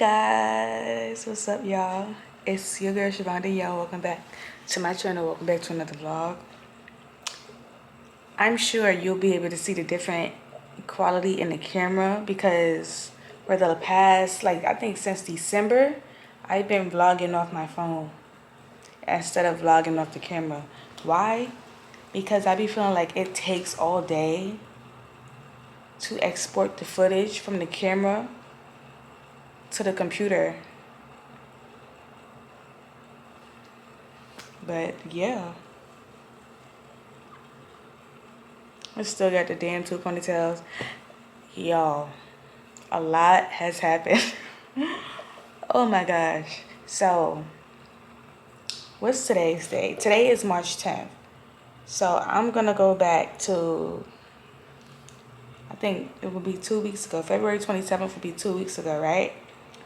Guys, what's up, y'all? It's your girl Shavonda. Y'all, welcome back to my channel. Welcome back to another vlog. I'm sure you'll be able to see the different quality in the camera because for the past, like, I think since December, I've been vlogging off my phone instead of vlogging off the camera. Why? Because I be feeling like it takes all day to export the footage from the camera to the computer. But yeah, I still got the damn two ponytails. Y'all, a lot has happened. Oh my gosh. So, what's today's date? Today is March 10th. So, I'm going to go back to, I think it will be 2 weeks ago. February 27th will be 2 weeks ago, right?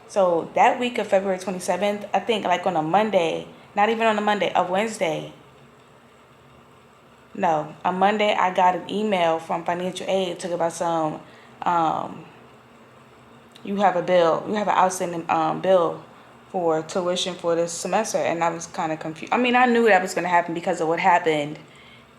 So, that week of February 27th, I think like on a Monday, not even on a Monday, a Wednesday. No, on Monday, I got an email from financial aid talking about some, you have an outstanding bill for tuition for this semester. And I was kind of confused. I mean, I knew that was going to happen because of what happened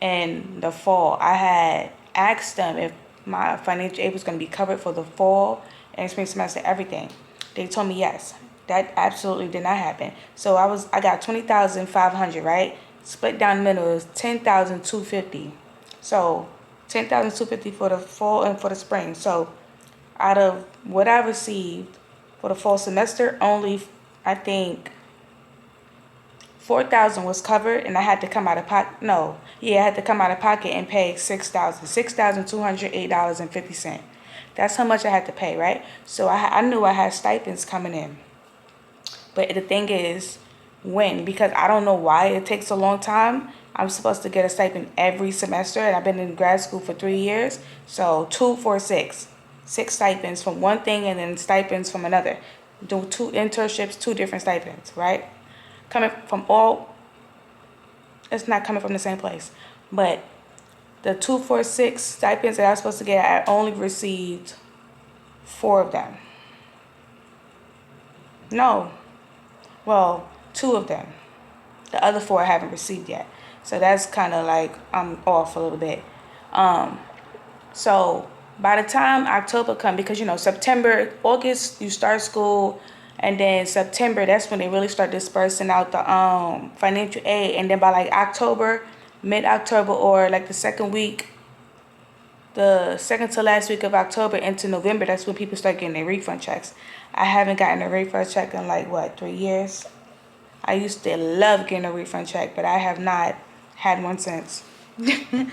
in the fall. I had asked them if my financial aid was going to be covered for the fall and spring semester, everything. They told me yes. That absolutely did not happen. So I got 20,500, right? Split down the middle is 10,250. So 10,250 for the fall and for the spring. So out of what I received for the fall semester, only I think 4,000 was covered, and I had to come out of pocket. No, yeah, I had to come out of pocket and pay $6,208.50. That's how much I had to pay, right? So I knew I had stipends coming in. But the thing is, when? Because I don't know why it takes a long time. I'm supposed to get a stipend every semester, and I've been in grad school for 3 years. So 2, 4, 6. 6 stipends from one thing and then stipends from another. Do 2 internships, 2 different stipends, right? Coming from all, it's not coming from the same place. But the 2, 4, 6 stipends that I was supposed to get, I only received 4 of them. No. Well, 2 of them. The other 4 I haven't received yet. So that's kind of like I'm off a little bit. So by the time October come, because September, August you start school, and then September, that's when they really start dispersing out the financial aid, and then by like October, mid-October, or like the second to last week of October into November, that's when people start getting their refund checks. I haven't gotten a refund check in like, what, 3 years? I used to love getting a refund check, but I have not had one since. It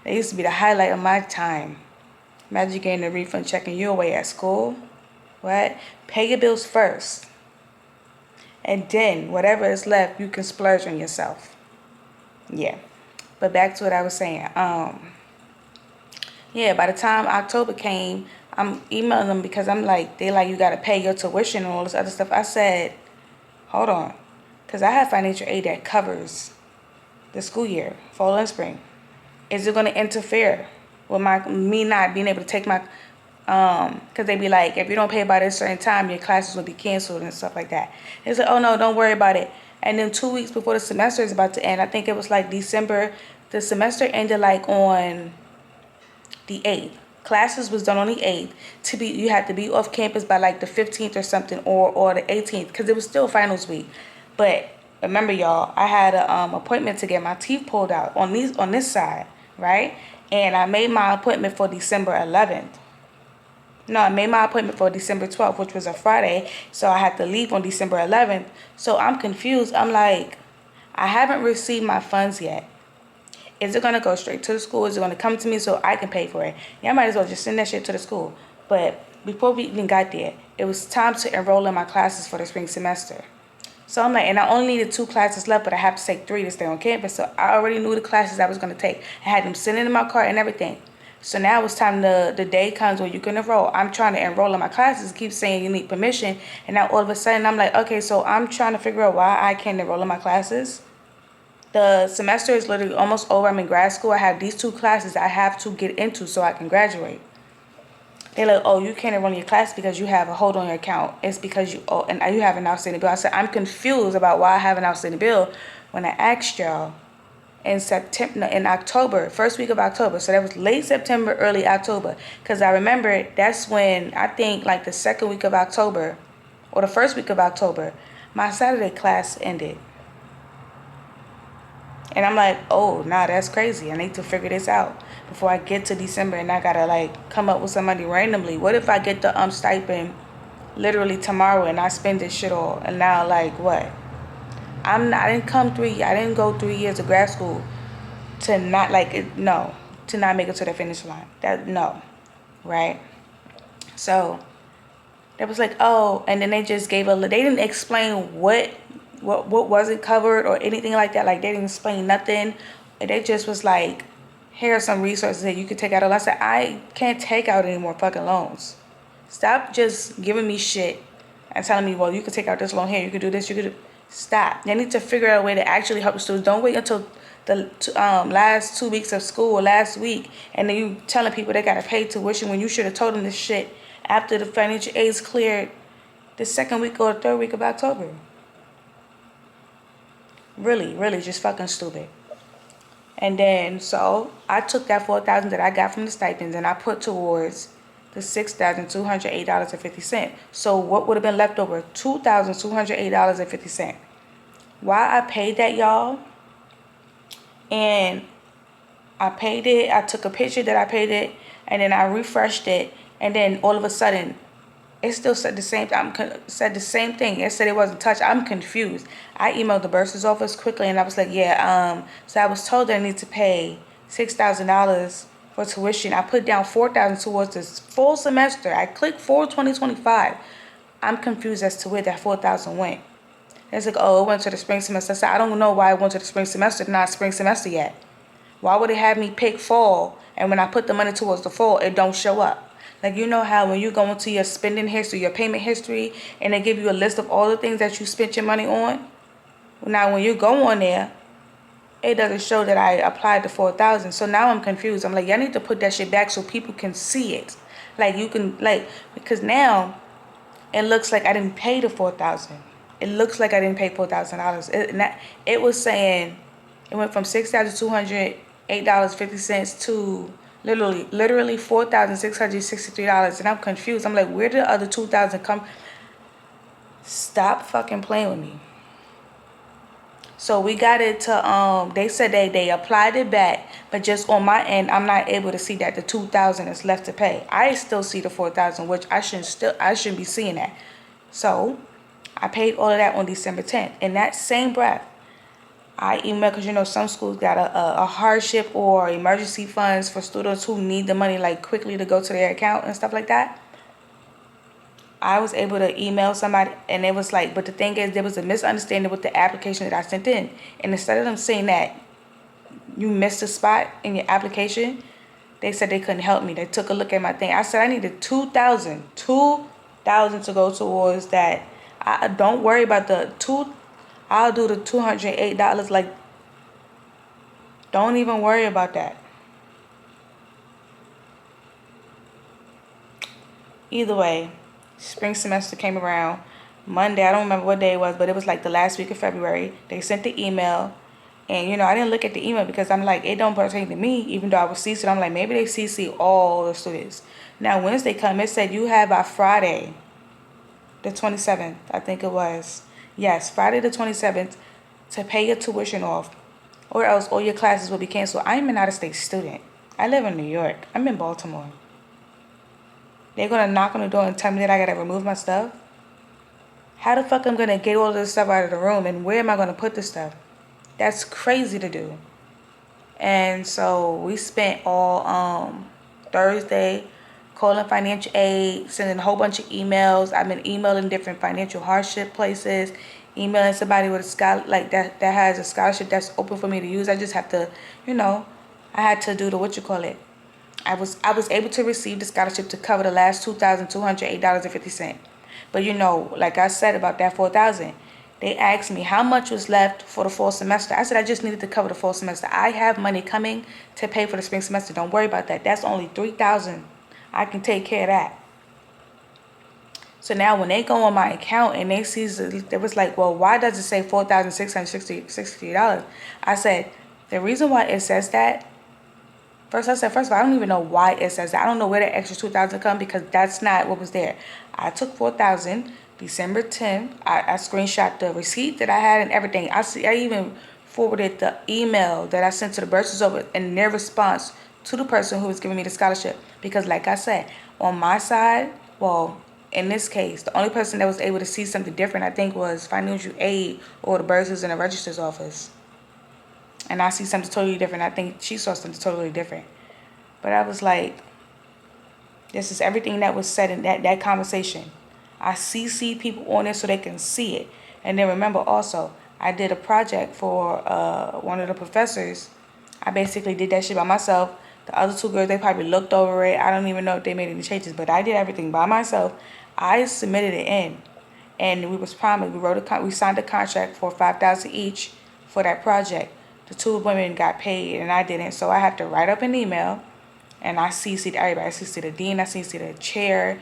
used to be the highlight of my time. Imagine getting a refund check and you're away at school. What? Pay your bills first. And then whatever is left, you can splurge on yourself. Yeah. But back to what I was saying. Yeah, by the time October came, I'm emailing them because I'm like, they like, you got to pay your tuition and all this other stuff. I said, hold on. Because I have financial aid that covers the school year, fall and spring. Is it going to interfere with me not being able to take my, because they be like, if you don't pay by this certain time, your classes will be canceled and stuff like that. It's like, oh no, don't worry about it. And then 2 weeks before the semester is about to end, I think it was like December, the semester ended like on the 8th. Classes was done on the 8th. You had to be off campus by like the 15th or something, or the 18th, because it was still finals week. But remember, y'all, I had an appointment to get my teeth pulled out on this side, right? And I made my appointment for December 11th. No, I made my appointment for December 12th, which was a Friday. So I had to leave on December 11th. So I'm confused. I'm like, I haven't received my funds yet. Is it going to go straight to the school? Is it going to come to me so I can pay for it? Yeah, I might as well just send that shit to the school. But before we even got there, it was time to enroll in my classes for the spring semester. So I'm like, and I only needed 2 classes left, but I have to take 3 to stay on campus. So I already knew the classes I was going to take. I had them sitting in my car and everything. So now it's time, the day comes where you can enroll. I'm trying to enroll in my classes. It keeps saying you need permission. And now all of a sudden I'm like, okay, so I'm trying to figure out why I can't enroll in my classes. The semester is literally almost over. I'm in grad school. I have these 2 classes I have to get into so I can graduate. They're like, oh, you can't enroll in your class because you have a hold on your account. It's because you owe, and you have an outstanding bill. I said, I'm confused about why I have an outstanding bill when I asked y'all in September, in October, first week of October. So that was late September, early October. Because I remember that's when, I think like the second week of October or the first week of October, my Saturday class ended. And I'm like, oh, nah, that's crazy. I need to figure this out before I get to December and I gotta like come up with some money randomly. What if I get the stipend literally tomorrow and I spend this shit all? And now like what? I didn't go 3 years of grad school to not like it, no, to not make it to the finish line. That no, right? So it was like, oh, and then they just gave they didn't explain what wasn't covered or anything like that. Like they didn't explain nothing. And they just was like, here are some resources that you could take out. I said, I can't take out any more fucking loans. Stop just giving me shit and telling me, well, you could take out this loan here, you could do this, you could do. Stop. They need to figure out a way to actually help the students. Don't wait until the last 2 weeks of school or last week and then you telling people they gotta pay tuition when you should have told them this shit after the financial aid's cleared the second week or the third week of October. Really, really just fucking stupid. And then so I took that $4,000 that I got from the stipends and I put towards the $6,208.50. So what would have been left over? $2,208.50. Why I paid that, y'all? And I paid it. I took a picture that I paid it, and then I refreshed it, and then all of a sudden, it still said the same. Said the same thing. It said it wasn't touched. I'm confused. I emailed the bursar's office quickly, and I was like, yeah. So I was told that I need to pay $6,000 for tuition. I put down $4,000 towards this full semester. I clicked for 2025. I'm confused as to where that $4,000 went. It's like, oh, it went to the spring semester. I said, I don't know why it went to the spring semester. It's not spring semester yet. Why would it have me pick fall, and when I put the money towards the fall, it don't show up? Like, you know how when you go into your spending history, your payment history, and they give you a list of all the things that you spent your money on? Now, when you go on there, it doesn't show that I applied the $4,000. So now I'm confused. I'm like, y'all need to put that shit back so people can see it. Like, you can, like, because now it looks like I didn't pay the $4,000. It looks like I didn't pay $4,000. It was saying it went from $6,208.50 to literally $4,663. And I'm confused. I'm like, where did the other $2,000 come? Stop fucking playing with me. So we got it to they said they applied it back, but just on my end, I'm not able to see that the $2,000 is left to pay. I still see the $4,000, which I shouldn't be seeing that. So I paid all of that on December 10th. In that same breath, I emailed, because you know some schools got a hardship or emergency funds for students who need the money like quickly to go to their account and stuff like that. I was able to email somebody, and it was like, but the thing is, there was a misunderstanding with the application that I sent in. And instead of them saying that you missed a spot in your application, they said they couldn't help me. They took a look at my thing. I said I needed $2,000 to go towards that. I don't worry about the I'll do the $208. Like, don't even worry about that. Either way, spring semester came around Monday. I don't remember what day it was, but it was like the last week of February. They sent the email, and you know I didn't look at the email because I'm like, it don't pertain to me. Even though I was CC'd, I'm like, maybe they CC all the students. Now Wednesday come, it said you have by Friday, the 27th, I think it was. Yes, Friday the 27th to pay your tuition off, or else all your classes will be canceled. I'm an out-of-state student. I live in New York. I'm in Baltimore. They're going to knock on the door and tell me that I got to remove my stuff? How the fuck I'm going to get all of this stuff out of the room, and where am I going to put this stuff? That's crazy to do. And so we spent all Thursday calling financial aid, sending a whole bunch of emails. I've been emailing different financial hardship places, emailing somebody with a like that has a scholarship that's open for me to use. I just have to, I had to do the I was able to receive the scholarship to cover the last $2,208.50. But like I said about that $4,000, they asked me how much was left for the fall semester. I said I just needed to cover the fall semester. I have money coming to pay for the spring semester. Don't worry about that. That's only $3,000 I can take care of that. So now when they go on my account and they see, it was like, well, why does it say $4,660? I said, the reason why it says that, first of all, I don't even know why it says that. I don't know where the extra 2,000 come, because that's not what was there. I took 4,000 December 10th. I screenshot the receipt that I had and everything. I even forwarded the email that I sent to the bursars over and their response to the person who was giving me the scholarship. Because like I said, on my side, well, in this case, the only person that was able to see something different, I think, was financial aid or the bursars in the registrar's office. And I see something totally different. I think she saw something totally different. But I was like, this is everything that was said in that conversation. I CC people on it so they can see it. And then remember also, I did a project for one of the professors. I basically did that shit by myself. The other two girls, they probably looked over it. I don't even know if they made any changes, but I did everything by myself. I submitted it in, and we was promised. We signed a contract for 5,000 each for that project. The two women got paid, and I didn't. So I have to write up an email, and I CC'd everybody. I CC'd the dean, I CC'd the chair,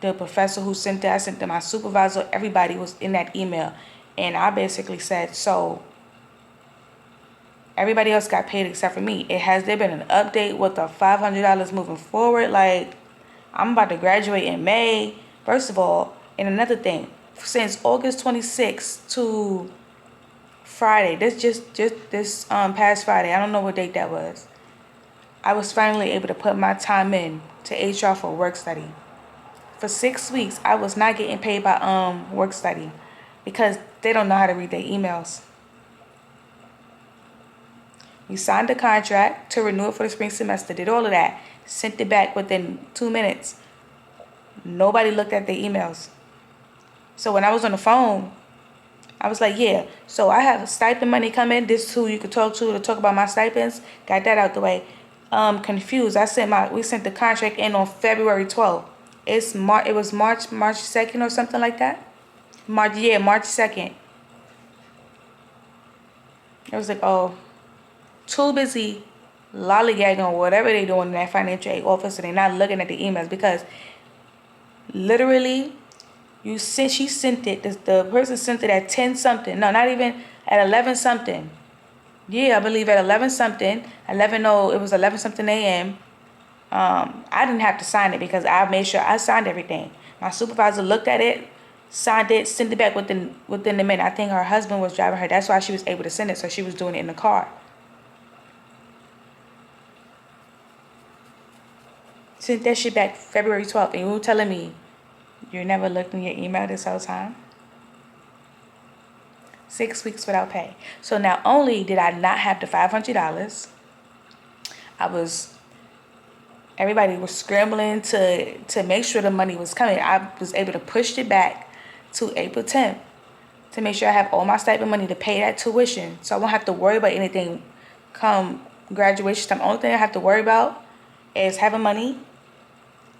the professor who sent it. I sent to my supervisor. Everybody was in that email, and I basically said, so everybody else got paid except for me. Has there been an update with the $500 moving forward? Like, I'm about to graduate in May, first of all. And another thing, since August 26th to Friday, this past Friday, I don't know what date that was, I was finally able to put my time in to HR for work study. For 6 weeks, I was not getting paid by work study because they don't know how to read their emails. We signed a contract to renew it for the spring semester, did all of that, sent it back within 2 minutes. Nobody looked at their emails. So when I was on the phone, I was like, yeah, so I have stipend money coming. This is who you could talk to talk about my stipends. Got that out the way. Confused. We sent the contract in on February 12th. It was March 2nd or something like that. March 2nd. It was like, oh, too busy lollygagging or whatever they doing in that financial aid office, and they're not looking at the emails, because literally she sent it, the person sent it at 10 something. No, not even at 11 something. Yeah, I believe at 11 something, it was 11 something a.m. I didn't have to sign it because I made sure I signed everything. My supervisor looked at it, signed it, sent it back within the minute. I think her husband was driving her. That's why she was able to send it, so she was doing it in the car. Sent that shit back February 12th, and you were telling me you never looked in your email this whole time? 6 weeks without pay. So not only did I not have the $500, everybody was scrambling to make sure the money was coming. I was able to push it back to April 10th to make sure I have all my stipend money to pay that tuition, so I won't have to worry about anything come graduation time. The only thing I have to worry about is having money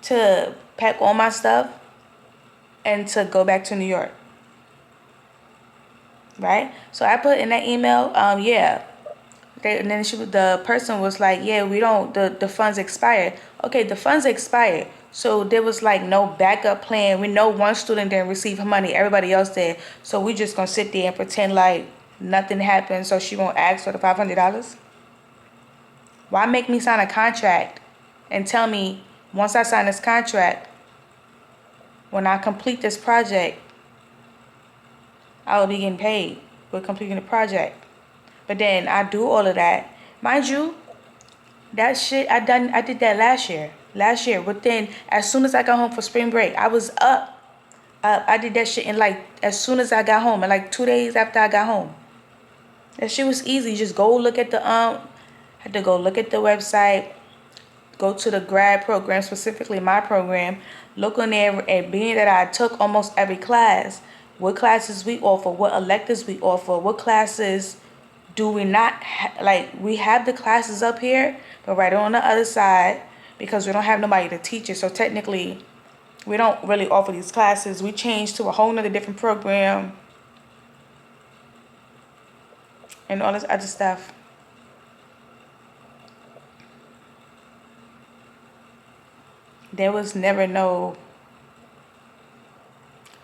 to pack all my stuff and to go back to New York. Right? So I put in that email, yeah. And then the person was like, yeah, we don't, the funds expired. Okay, the funds expired. So there was like no backup plan. We know one student didn't receive her money, everybody else did. So we just gonna sit there and pretend like nothing happened so she won't ask for the $500? Why make me sign a contract and tell me once I sign this contract, when I complete this project, I will be getting paid for completing the project? But then I do all of that. Mind you, that shit I did that last year. Within, as soon as I got home for spring break, I was up. I did that shit in as soon as I got home, and 2 days after I got home. That shit was easy. Just go look at had to go look at the website, go to the grad program, specifically my program, look on there, and being that I took almost every class, what classes we offer, what electives we offer, what classes do we not we have the classes up here, but right on the other side, because we don't have nobody to teach it. So technically, we don't really offer these classes. We changed to a whole nother different program and all this other stuff. there was never no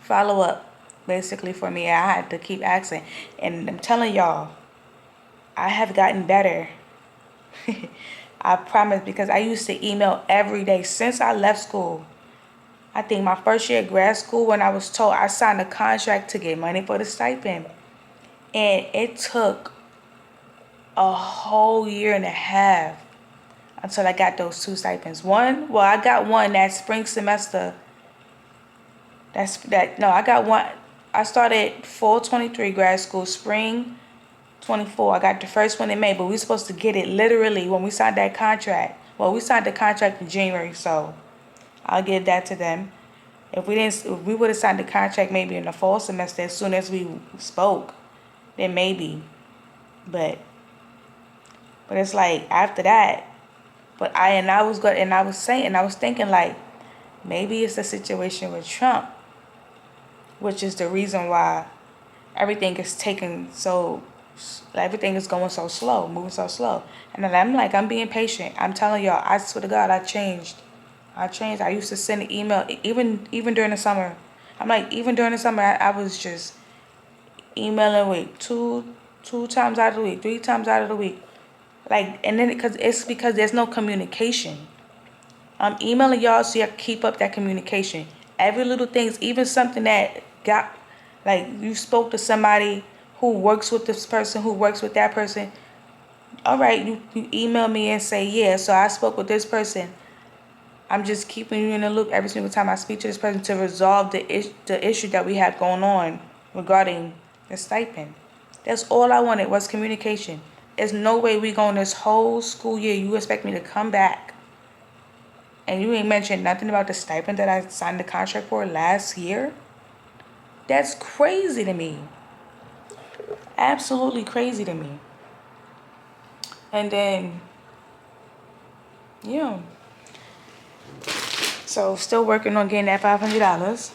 follow up basically for me. I had to keep asking. And I'm telling y'all, I have gotten better. I promise, because I used to email every day since I left school. I think my first year of grad school, when I was told I signed a contract to get money for the stipend. And it took a whole year and a half until I got those two stipends. I got one that spring semester. I got one. I started fall 23 grad school, spring 24. I got the first one in May, but we were supposed to get it literally when we signed that contract. Well, we signed the contract in January, so I'll give that to them. If we would have signed the contract maybe in the fall semester as soon as we spoke, then maybe. But it's like after that. But I was good, and I was thinking like maybe it's the situation with Trump, which is the reason why everything is everything is going so slow, moving so slow. And then I'm like, I'm being patient. I'm telling y'all, I swear to God, I changed. I used to send an email even during the summer. I'm like, even during the summer, I was just emailing with two times out of the week, 3 times out of the week. Like, and then because there's no communication. I'm emailing y'all so y'all keep up that communication. Every little things, even something that got, like you spoke to somebody who works with this person, who works with that person. All right, you email me and say, yeah, so I spoke with this person. I'm just keeping you in the loop every single time I speak to this person to resolve the issue that we have going on regarding the stipend. That's all I wanted was communication. There's no way we going this whole school year, you expect me to come back and you ain't mentioned nothing about the stipend that I signed the contract for last year? That's crazy to me. Absolutely crazy to me. And then, yeah. So still working on getting that $500.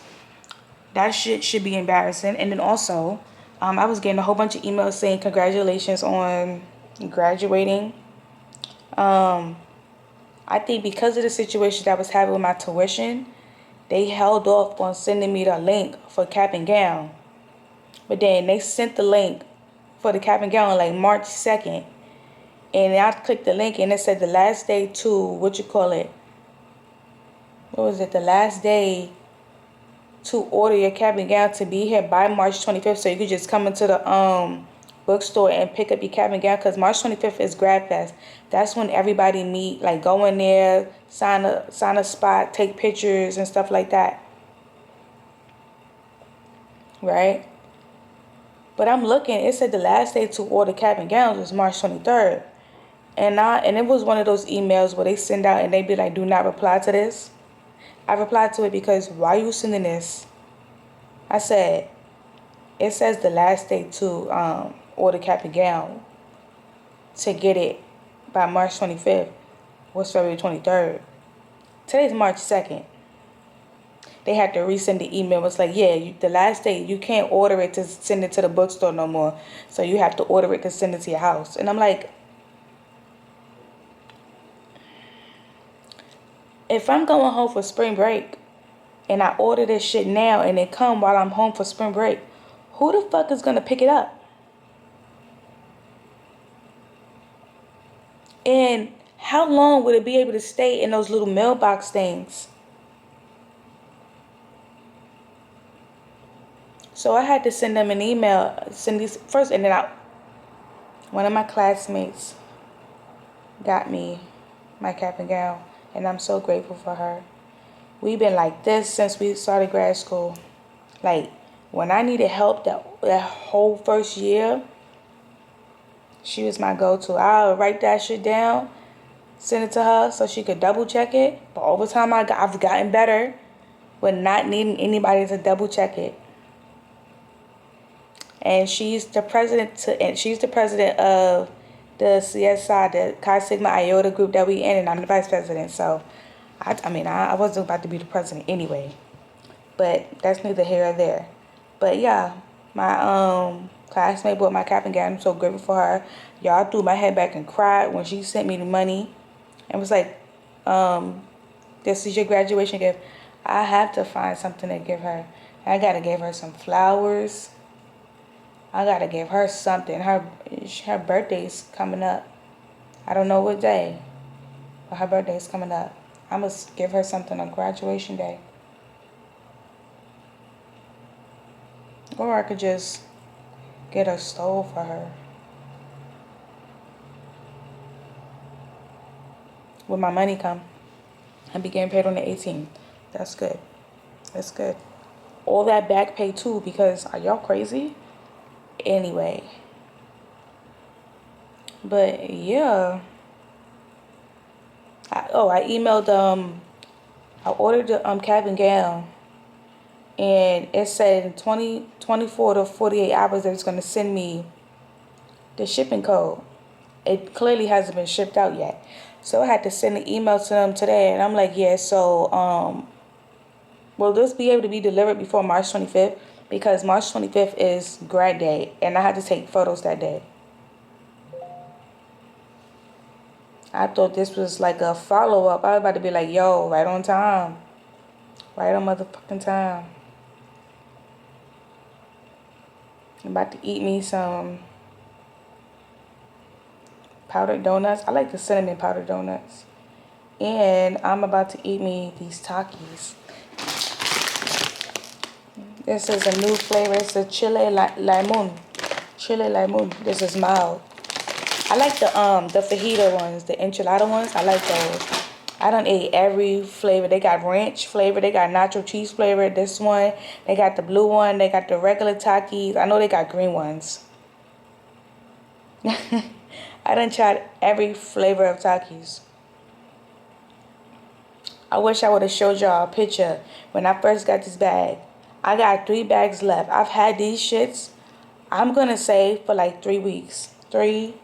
That shit should be embarrassing. And then also, I was getting a whole bunch of emails saying congratulations on graduating. I think because of the situation that I was having with my tuition, they held off on sending me the link for cap and gown. But then they sent the link for the cap and gown on like March 2nd. And I clicked the link and it said the last day to, the last day to order your cap and gown to be here by March 25th. So you could just come into the bookstore and pick up your cap and gown, because March 25th is Grad Fest. That's when everybody meet, like go in there, sign a spot, take pictures and stuff like that. Right? But I'm looking, it said the last day to order cap and gowns was March 23rd. And it was one of those emails where they send out and they be like, do not reply to this. I replied to it because why are you sending this? I said, it says the last day to order cap and gown to get it by March 25th was February 23rd. Today's March 2nd. They had to resend the email. It's like, yeah, the last day, you can't order it to send it to the bookstore no more. So you have to order it to send it to your house. And I'm like, if I'm going home for spring break and I order this shit now and it come while I'm home for spring break, who the fuck is going to pick it up? And how long would it be able to stay in those little mailbox things? So I had to send them an email, send these first, and then one of my classmates got me my cap and gown, and I'm so grateful for her. We've been like this since we started grad school. Like, when I needed help that whole first year, she was my go-to. I'll write that shit down, send it to her so she could double check it. But over time, I've gotten better with not needing anybody to double check it. And she's the president of the CSI, the Chi Sigma Iota group that we in, and I'm the vice president. So, I wasn't about to be the president anyway. But that's neither here or there. But yeah, my classmate bought my cap and gown. I'm so grateful for her. Y'all threw my head back and cried when she sent me the money. It was like, This is your graduation gift. I have to find something to give her. I gotta give her some flowers. I gotta give her something. Her birthday's coming up. I don't know what day, but her birthday's coming up. I must give her something on graduation day. Or I could just get a stove for her. When my money come, I be getting paid on the 18th. That's good. That's good. All that back pay too, because are y'all crazy? Anyway. But yeah. I emailed I ordered the cap and gown, and it said in 24 to 48 hours that it's gonna send me the shipping code. It clearly hasn't been shipped out yet. So I had to send an email to them today, and I'm like, yeah, so will this be able to be delivered before March 25th? Because March 25th is grad day, and I had to take photos that day. I thought this was like a follow-up. I was about to be like, yo, right on time. Right on motherfucking time. I'm about to eat me some powdered donuts. I like the cinnamon powdered donuts. And I'm about to eat me these Takis. This is a new flavor. It's a chile limon. Chile limon. This is mild. I like the fajita ones, the enchilada ones. I like those. I done ate every flavor. They got ranch flavor. They got nacho cheese flavor. This one. They got the blue one. They got the regular Takis. I know they got green ones. I done tried every flavor of Takis. I wish I would have showed y'all a picture when I first got this bag. I got 3 bags left. I've had these shits, I'm going to say, for like 3 weeks. 3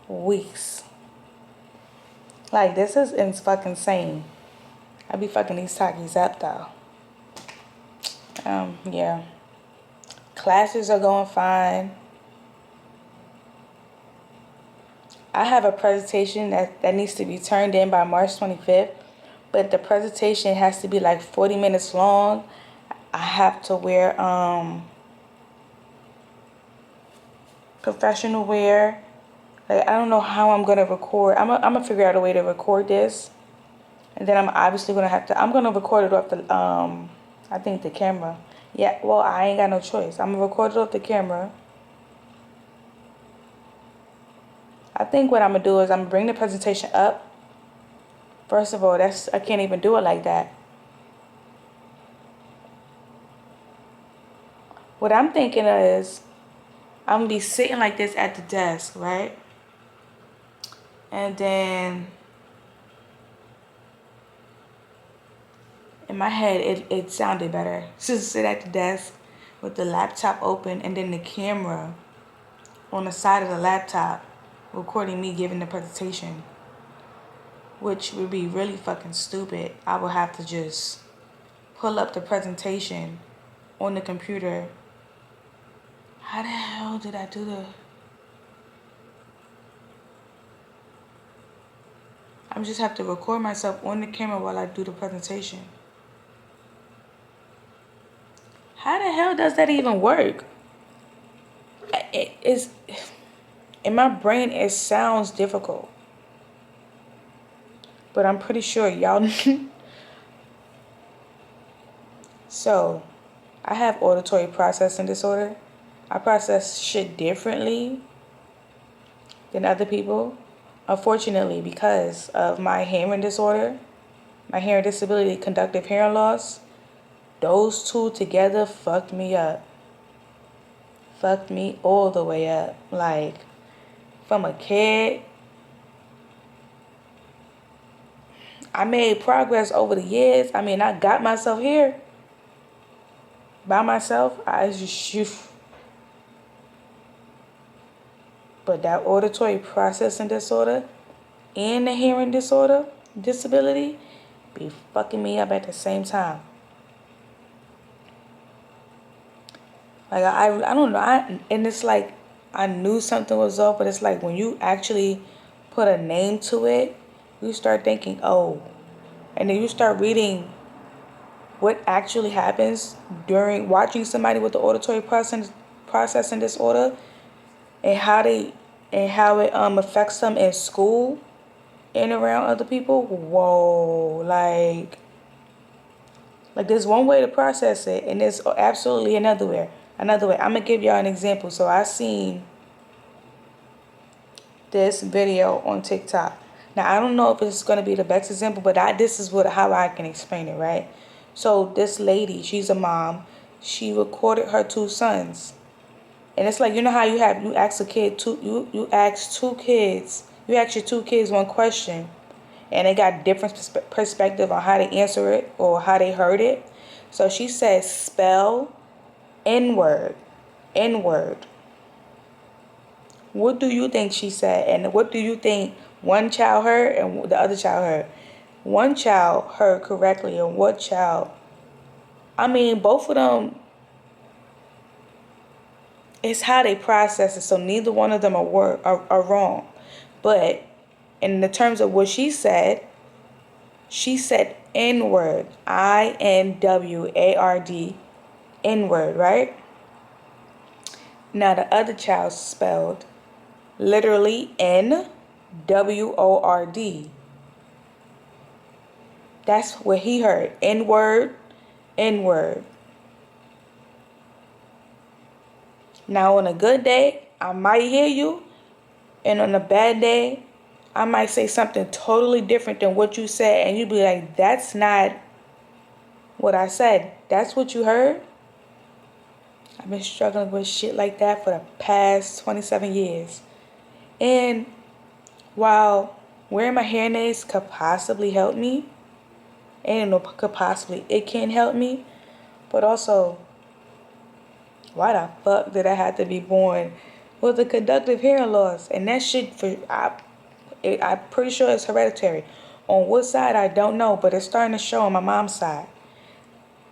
weeks. Like, this is fucking insane. I be fucking these Takis up, though. Yeah. Classes are going fine. I have a presentation that needs to be turned in by March 25th. But the presentation has to be like 40 minutes long. I have to wear professional wear. Like, I don't know how I'm gonna record. I'm gonna figure out a way to record this, and then I'm obviously gonna have to. I'm gonna record it off the I think the camera. Yeah. Well, I ain't got no choice. I'm gonna record it off the camera. I think what I'm gonna do is I'm gonna bring the presentation up. First of all, I can't even do it like that. What I'm thinking is I'm gonna be sitting like this at the desk, right? And then in my head, it sounded better. Just sit at the desk with the laptop open and then the camera on the side of the laptop recording me giving the presentation, which would be really fucking stupid. I would have to just pull up the presentation on the computer. How the hell did I do the... I just have to record myself on the camera while I do the presentation. How the hell does that even work? It is... In my brain, it sounds difficult. But I'm pretty sure y'all... So, I have auditory processing disorder. I process shit differently than other people. Unfortunately, because of my hearing disorder, my hearing disability, conductive hearing loss, those two together fucked me up. Fucked me all the way up. Like, from a kid, I made progress over the years. I mean, I got myself here by myself. I just shoot. But that auditory processing disorder and the hearing disorder, disability, be fucking me up at the same time. Like, I don't know. And it's like, I knew something was up, but it's like when you actually put a name to it, you start thinking, oh, and then you start reading what actually happens during watching somebody with the auditory processing disorder, and how it affects them in school and around other people. Whoa, like there's one way to process it, and there's absolutely another way. Another way. I'm gonna give y'all an example. So I seen this video on TikTok. Now I don't know if it's gonna be the best example, but this is how I can explain it, right? So this lady, she's a mom. She recorded her two sons, and it's like, you know how you ask a kid two you ask two kids you ask your two kids one question, and they got different perspective on how they answer it or how they heard it. So she said, spell N-word, N-word. What do you think she said? And what do you think one child heard and the other child heard? One child heard correctly, and what child? I mean, both of them, it's how they process it. So neither one of them are wrong. But in the terms of what she said N-word, INWARD, N-word, right? Now the other child spelled literally NWORD. That's what he heard. N-word, N-word. Now on a good day, I might hear you, and on a bad day, I might say something totally different than what you said, and you'd be like, that's not what I said. That's what you heard? I've been struggling with shit like that for the past 27 years. And while wearing my hair aids could possibly help me, and it can help me, but also, why the fuck did I have to be born with a conductive hearing loss? And that shit, I'm pretty sure it's hereditary. On what side, I don't know, but it's starting to show on my mom's side.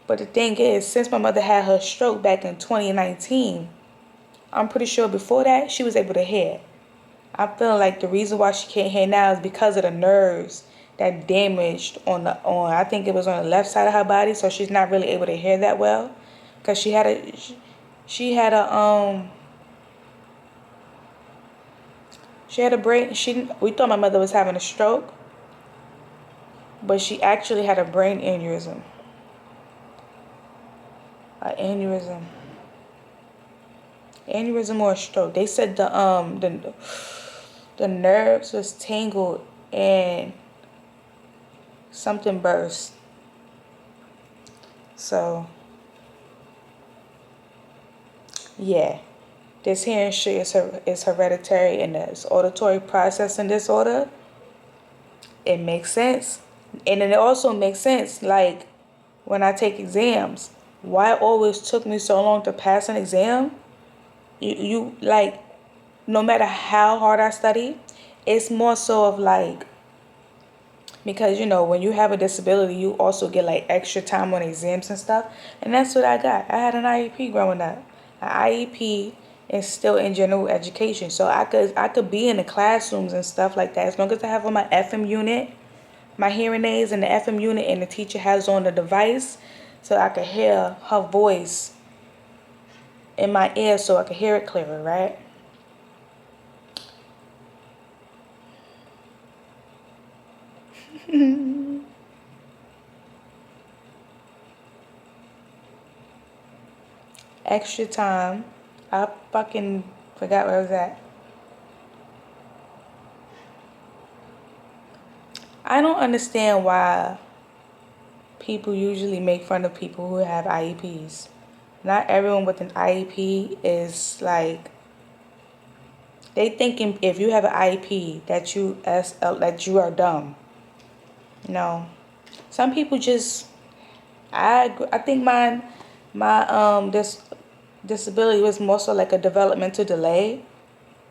But the thing is, since my mother had her stroke back in 2019, I'm pretty sure before that, she was able to hear. I'm feeling like the reason why she can't hear now is because of the nerves that damaged on I think it was on the left side of her body, so she's not really able to hear that well. Cause she had a brain. We thought my mother was having a stroke, but she actually had a brain aneurysm. Aneurysm or a stroke. They said the nerves was tangled and something burst. So yeah, this hearing shit is hereditary, and this auditory processing disorder. It makes sense, and then it also makes sense. Like when I take exams, why it always took me so long to pass an exam? You like, no matter how hard I study, it's more so of like, because when you have a disability, you also get like extra time on exams and stuff, and that's what I got. I had an IEP growing up, an IEP, and still in general education, so I could be in the classrooms and stuff like that as long as I have on my FM unit, my hearing aids in the FM unit, and the teacher has on the device, so I could hear her voice in my ear, so I could hear it clearer, right? Extra time. I fucking forgot where I was at. I don't understand why people usually make fun of people who have IEPs. Not everyone with an IEP is like, they thinking if you have an IEP that you are dumb. No, some people just. I think this disability was more so like a developmental delay.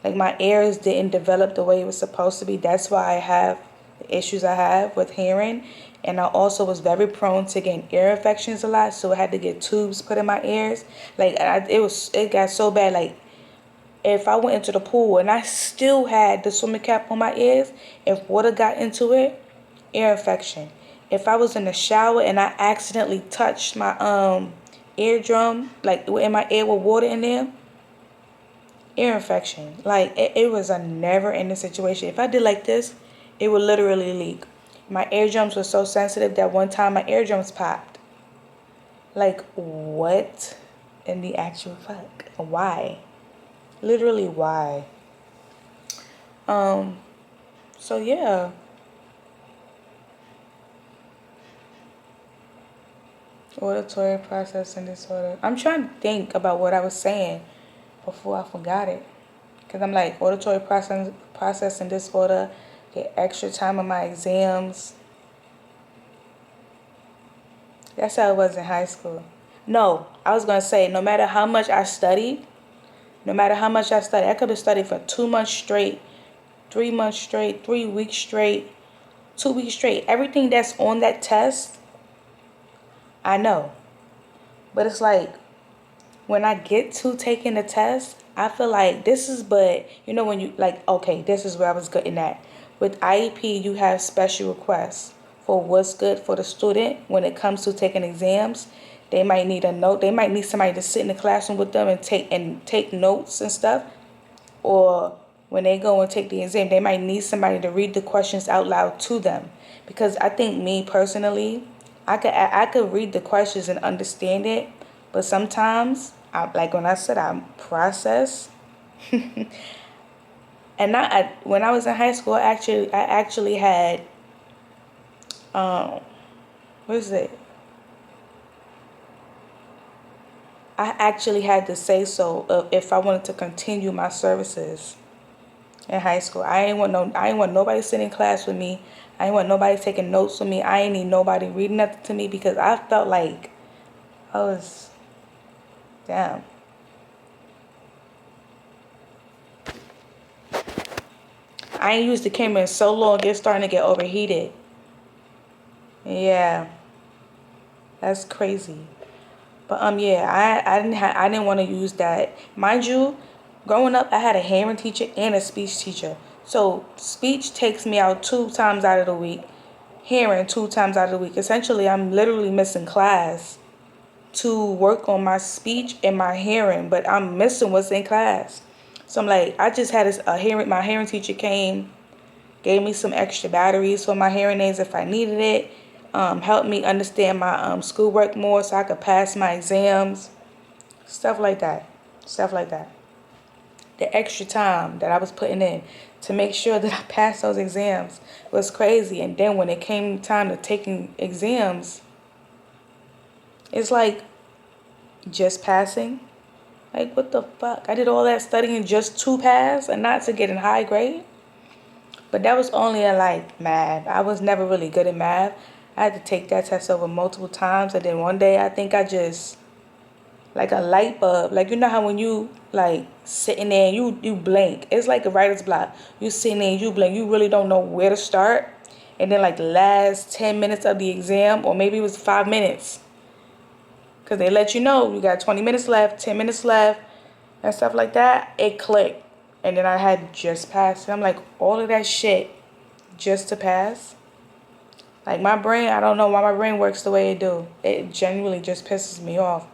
Like my ears didn't develop the way it was supposed to be. That's why I have the issues I have with hearing. And I also was very prone to getting ear infections a lot, so I had to get tubes put in my ears. Like it got so bad. Like if I went into the pool and I still had the swimming cap on my ears, if water got into it, ear infection. if I was in the shower and I accidentally touched my eardrum, like in my ear with water in there, ear infection. Like it was a never ending situation. If I did like this, it would literally leak. My eardrums were so sensitive that one time my eardrums popped. Like what in the actual fuck? Why? Literally why? Um so yeah. Auditory processing disorder. I'm trying to think about what I was saying before I forgot it. Because I'm like, auditory processing disorder, get extra time on my exams. That's how it was in high school. No, I was going to say, no matter how much I studied, I could have studied for 2 months straight, 3 months straight, 3 weeks straight, 2 weeks straight. Everything that's on that test, I know. But it's like, when I get to taking the test, I feel like this is, but you know, when you like, okay, this is where I was getting at. With IEP, you have special requests for what's good for the student when it comes to taking exams. They might need a note. They might need somebody to sit in the classroom with them and take notes and stuff. Or when they go and take the exam, they might need somebody to read the questions out loud to them. Because I think me personally, I could read the questions and understand it, but sometimes like when I said I process, and when I was in high school, I actually had um what is it? I actually had to say so of if I wanted to continue my services in high school. I ain't want nobody sitting in class with me. I ain't want nobody taking notes with me. I ain't need nobody reading nothing to me because I felt like I was damn. I ain't used the camera in so long it's starting to get overheated. Yeah, that's crazy. But yeah, I didn't want to use that. Mind you, growing up I had a hearing teacher and a speech teacher. So speech takes me out 2 times out of the week. Hearing 2 times out of the week. Essentially I'm literally missing class to work on my speech and my hearing, but I'm missing what's in class. So I'm like, I just had my hearing teacher came, gave me some extra batteries for my hearing aids if I needed it, helped me understand my schoolwork more so I could pass my exams, stuff like that, stuff like that. The extra time that I was putting in to make sure that I passed those exams was crazy. And then when it came time to taking exams, it's like just passing. Like, what the fuck? I did all that studying just to pass and not to get a high grade. But that was only in like math. I was never really good at math. I had to take that test over multiple times. And then one day I think I just, like a light bulb. Like, you know how when you like sitting there and you blink. It's like a writer's block. You sitting there and you blink. You really don't know where to start. And then like the last 10 minutes of the exam, or maybe it was 5 minutes. Because they let you know you got 20 minutes left, 10 minutes left, and stuff like that. It clicked. And then I had just passed. And I'm like, all of that shit just to pass? Like my brain, I don't know why my brain works the way it do. It genuinely just pisses me off.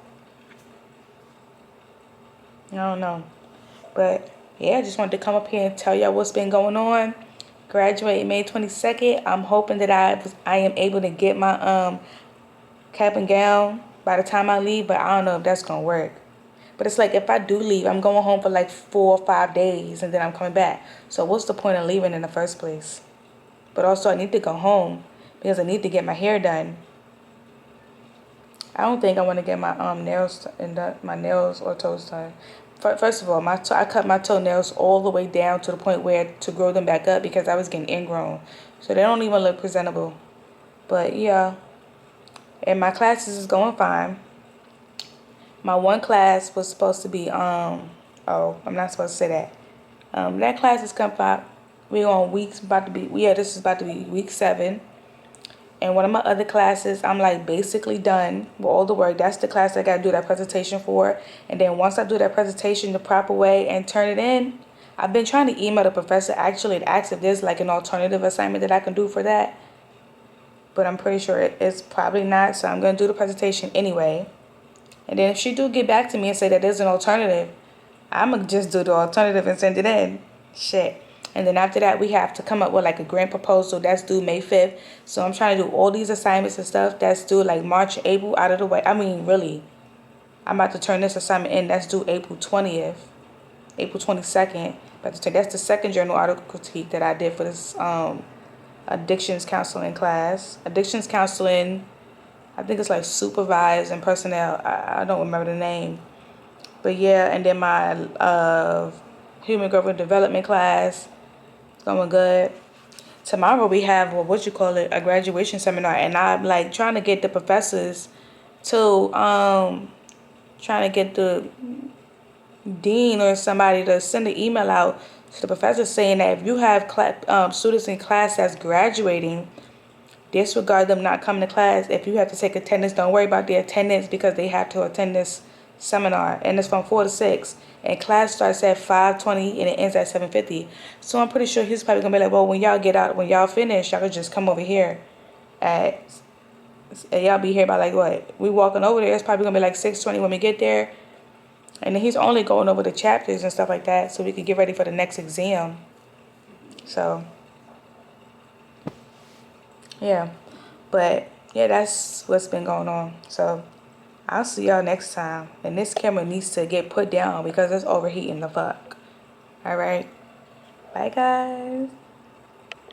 I don't know. But yeah, I just wanted to come up here and tell y'all what's been going on. Graduated May 22nd. I'm hoping that I am able to get my cap and gown by the time I leave, but I don't know if that's gonna work. But it's like if I do leave, I'm going home for like 4 or 5 days and then I'm coming back. So what's the point of leaving in the first place? But also I need to go home because I need to get my hair done. I don't think I want to get my my nails or toes done. First of all, I cut my toenails all the way down to the point where to grow them back up because I was getting ingrown. So they don't even look presentable. But yeah, and my classes is going fine. My one class was supposed to be I'm not supposed to say that. That class is come out. We're on weeks about to be this is about to be week 7. And one of my other classes, I'm like basically done with all the work. That's the class I gotta do that presentation for. And then once I do that presentation the proper way and turn it in, I've been trying to email the professor actually to ask if there's like an alternative assignment that I can do for that. but I'm pretty sure it's probably not. So I'm gonna do the presentation anyway. And then if she do get back to me and say that there's an alternative, I'm gonna just do the alternative and send it in. Shit. And then after that, we have to come up with like a grant proposal that's due May 5th. So I'm trying to do all these assignments and stuff that's due like March, April out of the way. I mean, really, I'm about to turn this assignment in that's due April 20th, April 22nd. That's the second journal article critique that I did for this addictions counseling class. Addictions counseling, I think it's like supervised and personnel. I don't remember the name. But yeah, and then my human growth development class going good. Tomorrow we have a graduation seminar, and I'm like trying to get the professors to trying to get the dean or somebody to send an email out to the professor saying that if you have students in class that's graduating, disregard them not coming to class. If you have to take attendance, don't worry about the attendance because they have to attend this seminar, and it's from 4 to 6. And class starts at 5:20 and it ends at 7:50. So I'm pretty sure he's probably gonna be like, well, when y'all get out, when y'all finish, y'all can just come over here at, and y'all be here by like what? We walking over there. It's probably gonna be like 6:20 when we get there. And then he's only going over the chapters and stuff like that, so we can get ready for the next exam. So yeah, but yeah, that's what's been going on. So I'll see y'all next time. And this camera needs to get put down because it's overheating the fuck. All right. Bye, guys.